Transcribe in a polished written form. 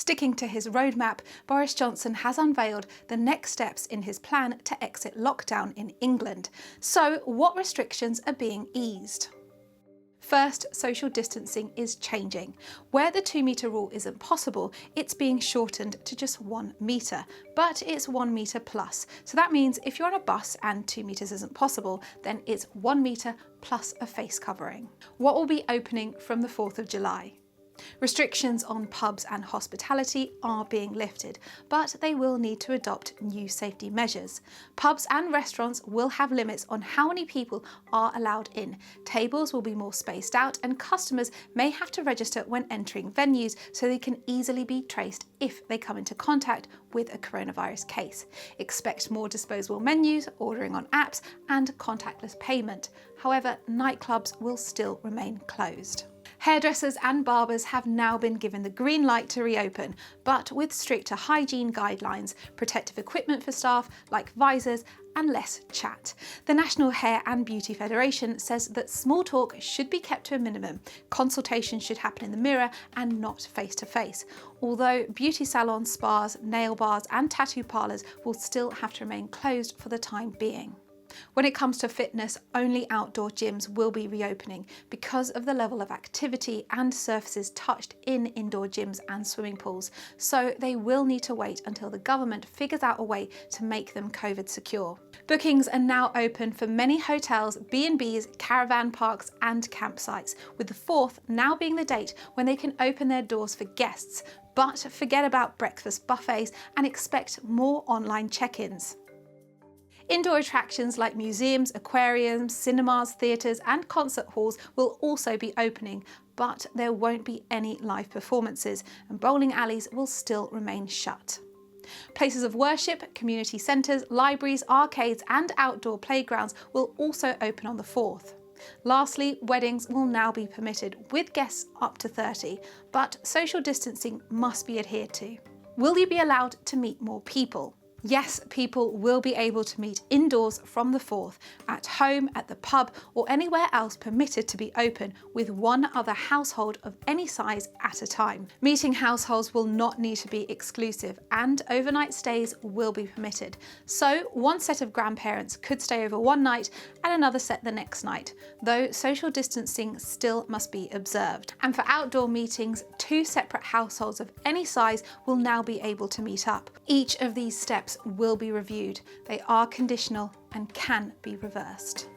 Sticking to his roadmap, Boris Johnson has unveiled the next steps in his plan to exit lockdown in England. So, what restrictions are being eased? First, social distancing is changing. Where the 2-metre rule isn't possible, it's being shortened to just 1 metre, but it's 1 metre plus. So that means if you're on a bus and 2 metres isn't possible, then it's 1 metre plus a face covering. What will be opening from the 4th of July? Restrictions on pubs and hospitality are being lifted, but they will need to adopt new safety measures. Pubs and restaurants will have limits on how many people are allowed in. Tables will be more spaced out, and customers may have to register when entering venues so they can easily be traced if they come into contact with a coronavirus case. Expect more disposable menus, ordering on apps, and contactless payment. However, nightclubs will still remain closed. Hairdressers and barbers have now been given the green light to reopen, but with stricter hygiene guidelines, protective equipment for staff like visors, and less chat. The National Hair and Beauty Federation says that small talk should be kept to a minimum. Consultation should happen in the mirror and not face to face. Although beauty salons, spas, nail bars, and tattoo parlours will still have to remain closed for the time being. When it comes to fitness, only outdoor gyms will be reopening because of the level of activity and surfaces touched in indoor gyms and swimming pools, so they will need to wait until the government figures out a way to make them COVID secure. Bookings are now open for many hotels, B&Bs, caravan parks and campsites, with the 4th now being the date when they can open their doors for guests, but forget about breakfast buffets and expect more online check-ins. Indoor attractions like museums, aquariums, cinemas, theatres and concert halls will also be opening, but there won't be any live performances, and bowling alleys will still remain shut. Places of worship, community centres, libraries, arcades and outdoor playgrounds will also open on the 4th. Lastly, weddings will now be permitted with guests up to 30, but social distancing must be adhered to. Will you be allowed to meet more people? Yes, people will be able to meet indoors from the 4th, at home, at the pub, or anywhere else permitted to be open with one other household of any size at a time. Meeting households will not need to be exclusive, and overnight stays will be permitted. So one set of grandparents could stay over one night and another set the next night, though social distancing still must be observed. And for outdoor meetings, 2 separate households of any size will now be able to meet up. Each of these steps will be reviewed. They are conditional and can be reversed.